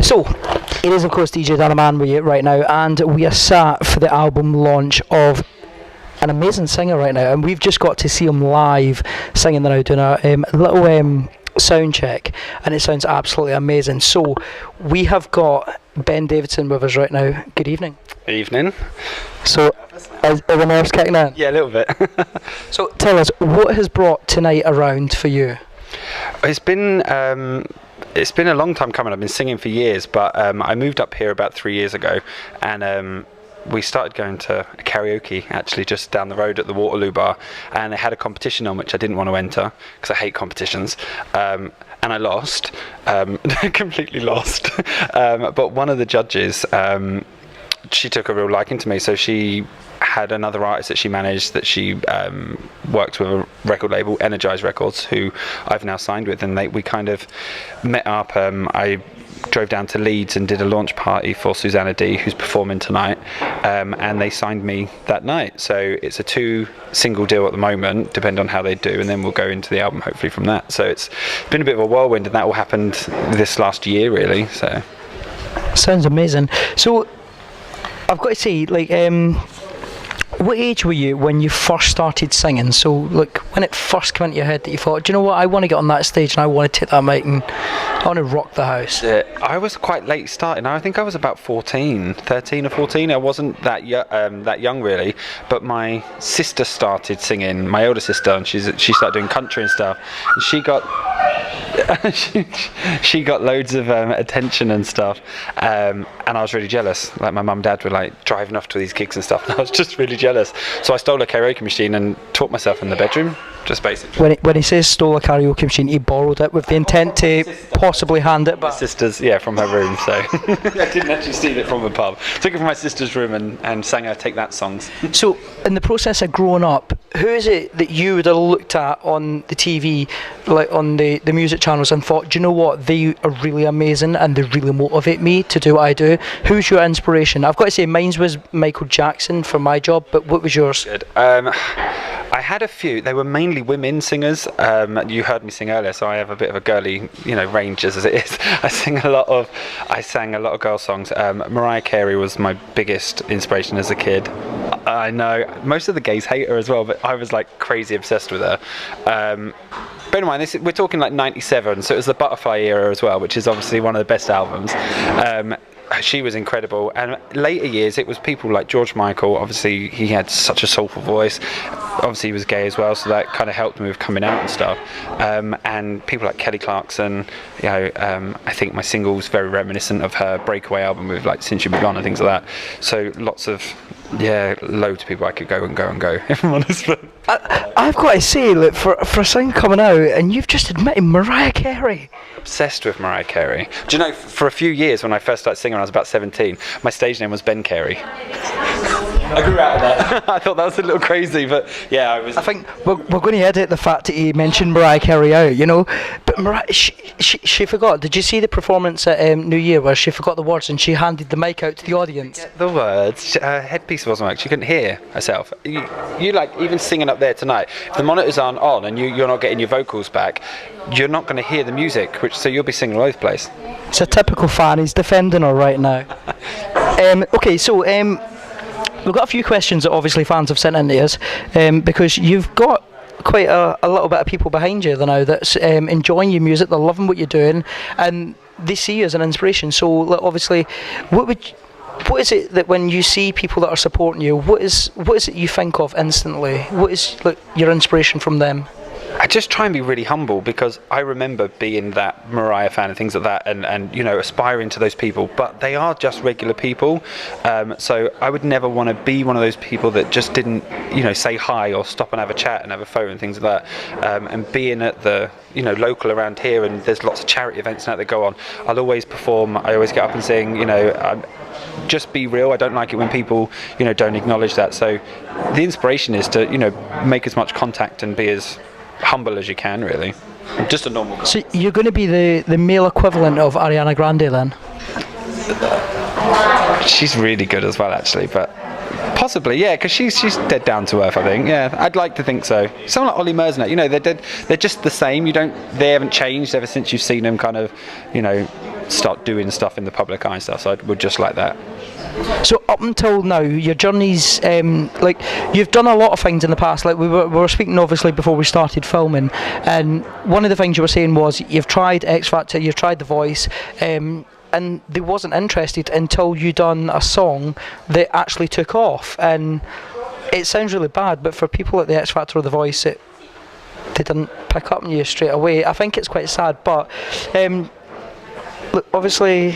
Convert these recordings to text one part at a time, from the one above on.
So, it is of course DJ Danaman with you right now, and we are sat for the album launch of an amazing singer right now, and we've just got to see him live singing. They're now doing a little sound check, and it sounds absolutely amazing. So, we have got Ben Davidson with us right now. Good evening. Evening. So, are the nerves kicking in? Yeah, a little bit. So, tell us, what has brought tonight around for you? It's been a long time coming. I've been singing for years, but I moved up here about 3 years ago, and we started going to a karaoke actually just down the road at the Waterloo bar, and they had a competition on which I didn't want to enter because I hate competitions, and I lost, completely lost. But one of the judges, she took a real liking to me, so she had another artist that she managed, that she worked with a record label, Energize Records, who I've now signed with, and we kind of met up. I drove down to Leeds and did a launch party for Susanna D, who's performing tonight, and they signed me that night. So it's a 2 single deal at the moment, depending on how they do, and then we'll go into the album hopefully from that. So it's been a bit of a whirlwind, and that all happened this last year really. So sounds amazing. So I've got to say, like, what age were you when you first started singing? So, like, when it first came into your head that you thought, do you know what, I want to get on that stage and I want to take that mic and I want to rock the house? I was quite late starting. I think I was about 13 or 14. I wasn't that young really, but my sister started singing, my older sister, and she started doing country and stuff. And she got she got loads of attention and stuff, and I was really jealous. Like, my mum and dad were like driving off to these gigs and stuff, and I was just really jealous. So I stole a karaoke machine and taught myself in the bedroom, just basically. When he says stole a karaoke machine, he borrowed it with the intent to possibly hand it back. My sister's, from her room, so I didn't actually steal it from a pub. Took it from my sister's room and sang her Take That songs. So, in the process of growing up, who is it that you would have looked at on the TV, like on the music channels, and thought, do you know what, they are really amazing and they really motivate me to do what I do? Who's your inspiration? I've got to say, mine was Michael Jackson for my job, but what was yours? Good. I had a few. They were mainly women singers. You heard me sing earlier, so I have a bit of a girly, range as it is. I sang a lot of girl songs. Mariah Carey was my biggest inspiration as a kid. I know most of the gays hate her as well, but I was like crazy obsessed with her. Bear in mind, we're talking like 97, so it was the Butterfly era as well, which is obviously one of the best albums. She was incredible, and later years it was people like George Michael. Obviously he had such a soulful voice, obviously he was gay as well, so that kind of helped me with coming out and stuff, and people like Kelly Clarkson. I think my single's very reminiscent of her Breakaway album with like Since You Be Gone and things like that. So lots of loads of people I could go and go if I'm honest. But I've got to say, look, for a song coming out, and you've just admitted Mariah Carey. Obsessed with Mariah Carey. Do you know, for a few years when I first started singing when I was about 17, my stage name was Ben Carey. I grew out of that. I thought that was a little crazy, but yeah, I was. I think we're going to edit the fact that he mentioned Mariah Carey out, But Mariah, she forgot. Did you see the performance at New Year where she forgot the words and she handed the mic out to the audience? The words. Her headpiece wasn't like, she couldn't hear herself. You like, even singing up there tonight, if the monitors aren't on and you're not getting your vocals back, you're not going to hear the music, so you'll be singing all over the place. It's a typical fan. He's defending her right now. Okay, so we've got a few questions that obviously fans have sent in to us, because you've got quite a little bit of people behind you now that's enjoying your music, they're loving what you're doing, and they see you as an inspiration. So obviously, what is it that when you see people that are supporting you, what is it you think of instantly? What is your inspiration from them? I just try and be really humble, because I remember being that Mariah fan and things like that, and aspiring to those people, but they are just regular people, so I would never want to be one of those people that just didn't say hi or stop and have a chat and have a photo and things like that. And being at the local around here, and there's lots of charity events now that go on, I'll always perform, I always get up and sing, just be real. I don't like it when people don't acknowledge that. So the inspiration is to make as much contact and be as humble as you can, really. Just a normal guy. So you're going to be the male equivalent of Ariana Grande then? She's really good as well, actually, but Possibly, yeah, because she's dead down to earth, I think. Yeah, I'd like to think so. Someone like Ollie Mersnett, you know, they're just the same. They haven't changed ever since you've seen them kind of, you know, start doing stuff in the public eye and stuff. So I would just like that. So up until now, your journey's like you've done a lot of things in the past. Like we were speaking obviously before we started filming, and one of the things you were saying was you've tried X Factor, you've tried The Voice, and they wasn't interested until you done a song that actually took off. And it sounds really bad, but for people at the X Factor or The Voice, they didn't pick up on you straight away. I think it's quite sad, but look, obviously,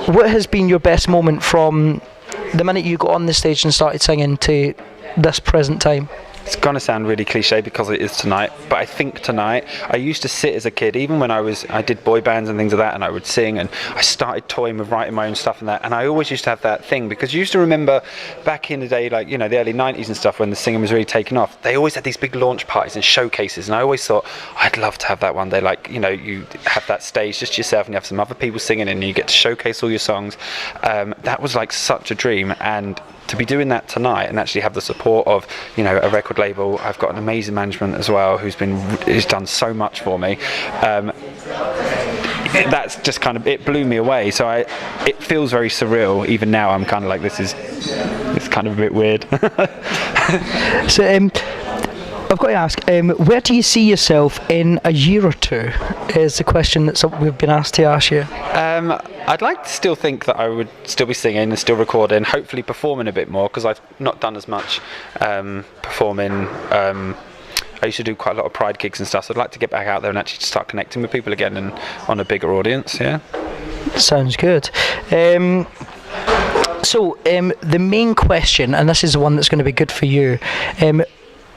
what has been your best moment from the minute you got on the stage and started singing to this present time? It's going to sound really cliche because it is tonight, but I think tonight, I used to sit as a kid, even when I did boy bands and things like that, and I would sing, and I started toying with writing my own stuff and that, and I always used to have that thing, because you used to remember back in the day, like, you know, the early 90s and stuff, when the singing was really taking off, they always had these big launch parties and showcases, and I always thought, I'd love to have that one day, like, you know, you have that stage just yourself, and you have some other people singing, and you get to showcase all your songs. That was like such a dream, and to be doing that tonight and actually have the support of, you know, a record label. I've got an amazing management as well who's done so much for me. That's just kind of, it blew me away. So it feels very surreal. Even now I'm kind of like, it's kind of a bit weird. So I've got to ask, where do you see yourself in a year or two? Is the question that we've been asked to ask you. I'd like to still think that I would still be singing and still recording, hopefully performing a bit more, because I've not done as much performing. I used to do quite a lot of Pride gigs and stuff, so I'd like to get back out there and actually start connecting with people again and on a bigger audience, yeah. Sounds good. So the main question, and this is the one that's going to be good for you,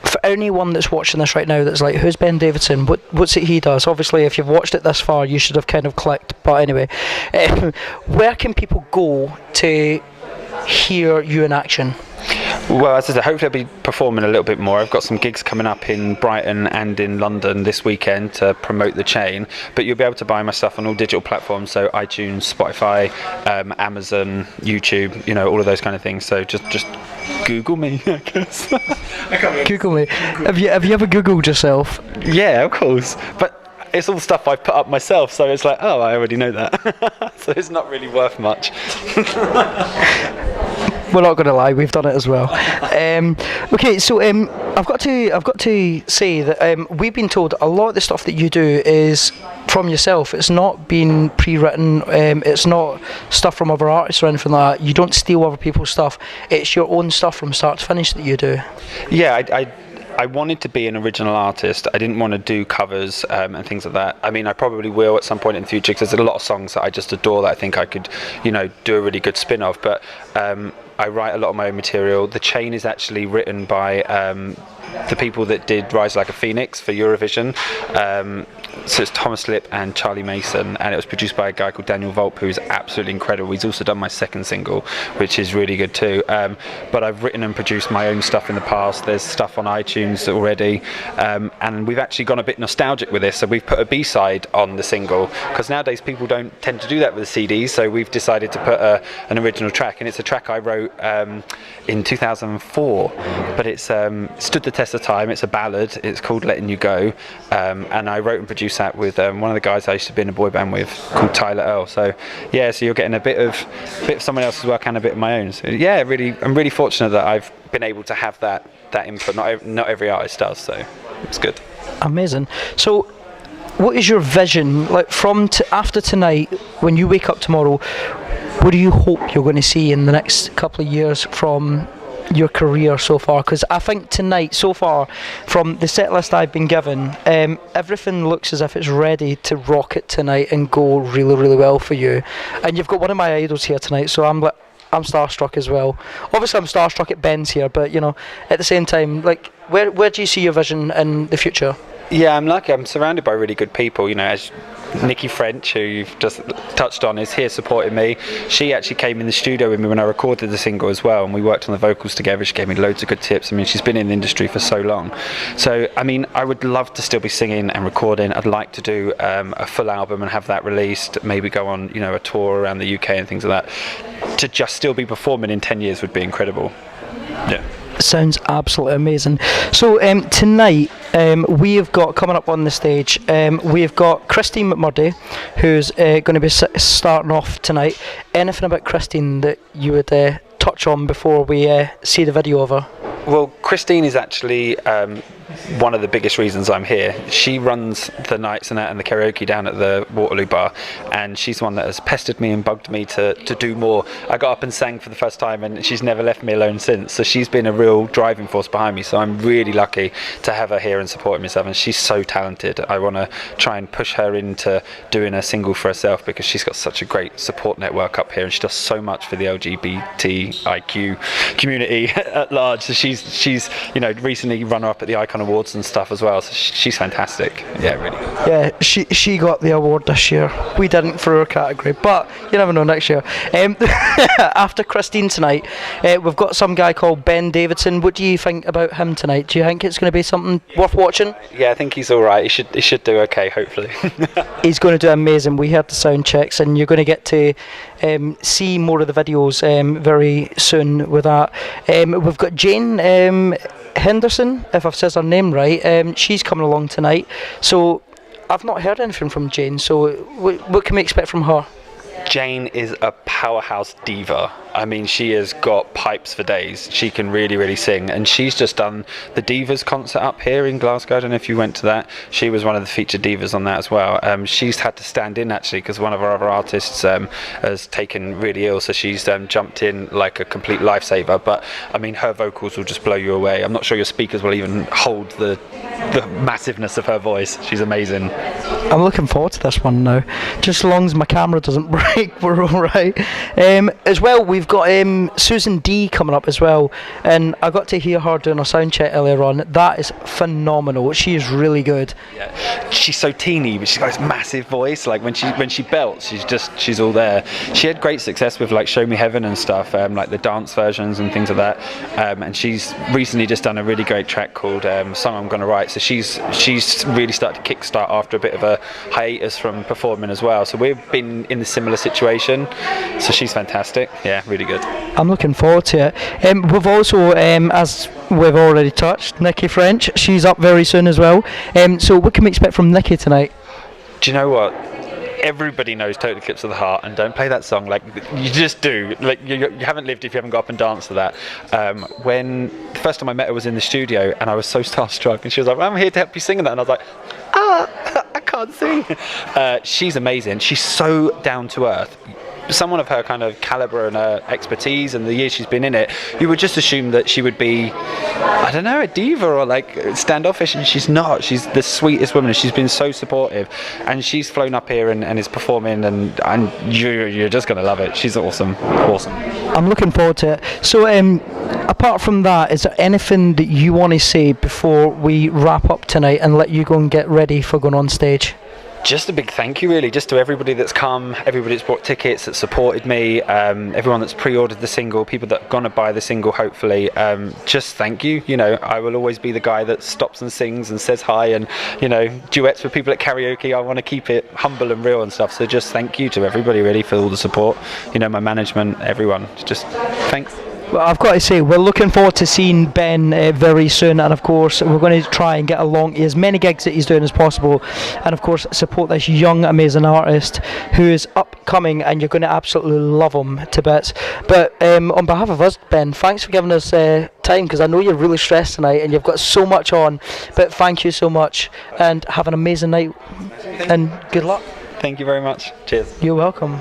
for anyone that's watching this right now that's like, who's Ben Davidson, what's it he does? Obviously if you've watched it this far you should have kind of clicked, but anyway, where can people go to hear you in action? Well, as I said, hopefully I'll be performing a little bit more. I've got some gigs coming up in Brighton and in London this weekend to promote the chain, but you'll be able to buy my stuff on all digital platforms, so iTunes, Spotify, Amazon, YouTube, you know, all of those kind of things. So just Google me, I guess. Google me. Have you ever Googled yourself? Yeah, of course. But it's all stuff I've put up myself, so it's like, oh, I already know that. So it's not really worth much. We're not going to lie, we've done it as well. Okay, so I've got to say that we've been told a lot of the stuff that you do is from yourself. It's not been pre-written. It's not stuff from other artists or anything like that. You don't steal other people's stuff. It's your own stuff from start to finish that you do. Yeah, I wanted to be an original artist. I didn't want to do covers and things like that. I mean, I probably will at some point in the future, because there's a lot of songs that I just adore that I think I could, you know, do a really good spin of. But I write a lot of my own material. The chain is actually written by the people that did Rise Like a Phoenix for Eurovision. So it's Thomas Lip and Charlie Mason, and it was produced by a guy called Daniel Volpe, who's absolutely incredible. He's also done my second single, which is really good too. But I've written and produced my own stuff in the past. There's stuff on iTunes already, and we've actually gone a bit nostalgic with this. So we've put a B-side on the single, because nowadays people don't tend to do that with CDs. So we've decided to put an original track, and it's a track I wrote in 2004, but it's stood the test of time. It's a ballad. It's called Letting You Go, and I wrote and produced that with one of the guys I used to be in a boy band with called Tyler Earl. So yeah, so you're getting a bit of someone else's work and a bit of my own. So yeah, I'm really fortunate that I've been able to have that input. Not every artist does, so it's good. Amazing. So what is your vision, like after tonight, when you wake up tomorrow? What do you hope you're going to see in the next couple of years from your career so far? Because I think tonight, so far, from the set list I've been given, everything looks as if it's ready to rock it tonight and go really, really well for you. And you've got one of my idols here tonight, so I'm starstruck as well. Obviously, I'm starstruck at Ben's here, but you know, at the same time, like, where do you see your vision in the future? Yeah, I'm lucky. I'm surrounded by really good people. You know, as Nicky French, who you've just touched on, is here supporting me. She actually came in the studio with me when I recorded the single as well, and we worked on the vocals together. She gave me loads of good tips. I mean, she's been in the industry for so long. So, I mean, I would love to still be singing and recording. I'd like to do a full album and have that released. Maybe go on, you know, a tour around the UK and things like that. To just still be performing in 10 years would be incredible. Yeah. Sounds absolutely amazing. So tonight we have got coming up on the stage. We have got Christine McMurdy, who's going to be starting off tonight. Anything about Christine that you would touch on before we see the video of her? Well, Christine is actually one of the biggest reasons I'm here. She runs the nights and the karaoke down at the Waterloo Bar, and she's the one that has pestered me and bugged me to do more. I got up and sang for the first time, and she's never left me alone since. So she's been a real driving force behind me. So I'm really lucky to have her here and supporting myself. And she's so talented. I want to try and push her into doing a single for herself, because she's got such a great support network up here, and she does so much for the LGBTIQ community at large. So she's recently runner up at the Icon Awards and stuff as well. So she's fantastic. Yeah, really. Yeah, she got the award this year. We didn't for her category, but you never know next year. After Christine tonight, we've got some guy called Ben Davidson. What do you think about him tonight? Do you think it's going to be something worth watching? Yeah, I think he's all right. He should do okay, hopefully. He's going to do amazing. We had the sound checks, and you're going to get to see more of the videos very soon with that. We've got Jane Henderson, if I've said her name right. She's coming along tonight. So I've not heard anything from Jane. So what can we expect from her? Jane is a powerhouse diva. I mean, she has got pipes for days. She can really, really sing. And she's just done the Divas concert up here in Glasgow. I don't know if you went to that. She was one of the featured divas on that as well. She's had to stand in, actually, because one of our other artists has taken really ill. So she's jumped in like a complete lifesaver. But, I mean, her vocals will just blow you away. I'm not sure your speakers will even hold the massiveness of her voice. She's amazing. I'm looking forward to this one now. Just as long as my camera doesn't break, we're all right. As well, we've got Susan D coming up as well, and I got to hear her doing a sound check earlier on. That is phenomenal. She is really good. Yeah, she's so teeny, but she's got this massive voice. Like when she belts, she's all there. She had great success with like Show Me Heaven and stuff, like the dance versions and things like that. And she's recently just done a really great track called Song I'm Gonna Write. So she's really started to kickstart after a bit of a hiatus from performing as well. So we've been in a similar situation. So she's fantastic. Yeah, really good. I'm looking forward to it. We've also, as we've already touched, Nicky French. She's up very soon as well. So what can we expect from Nicky tonight? Do you know what? Everybody knows Total Eclipse of the Heart, and don't play that song. Like, you just do. Like, you haven't lived if you haven't got up and danced to that. When the first time I met her was in the studio, and I was so starstruck, and she was like, well, I'm here to help you sing that, and I was like, I can't sing. She's amazing. She's so down to earth. Someone of her kind of caliber and her expertise and the years she's been in it, you would just assume that she would be, I don't know, a diva or like standoffish, and she's not. She's the sweetest woman, and she's been so supportive, and she's flown up here and is performing, and you're just going to love it. She's awesome. I'm looking forward to it. So apart from that, is there anything that you want to say before we wrap up tonight and let you go and get ready for going on stage? Just a big thank you, really, just to everybody that's come, everybody that's bought tickets, that supported me, everyone that's pre-ordered the single, people that are going to buy the single, hopefully. Just thank you. You know, I will always be the guy that stops and sings and says hi, and, you know, duets with people at karaoke. I want to keep it humble and real and stuff. So just thank you to everybody, really, for all the support. You know, my management, everyone. Just thanks. Well, I've got to say, we're looking forward to seeing Ben very soon, and of course we're going to try and get along to as many gigs that he's doing as possible, and of course support this young amazing artist who is upcoming, and you're going to absolutely love him to bits. But on behalf of us, Ben, thanks for giving us time, because I know you're really stressed tonight and you've got so much on, but thank you so much, and have an amazing night, and good luck. Thank you very much. Cheers. You're welcome.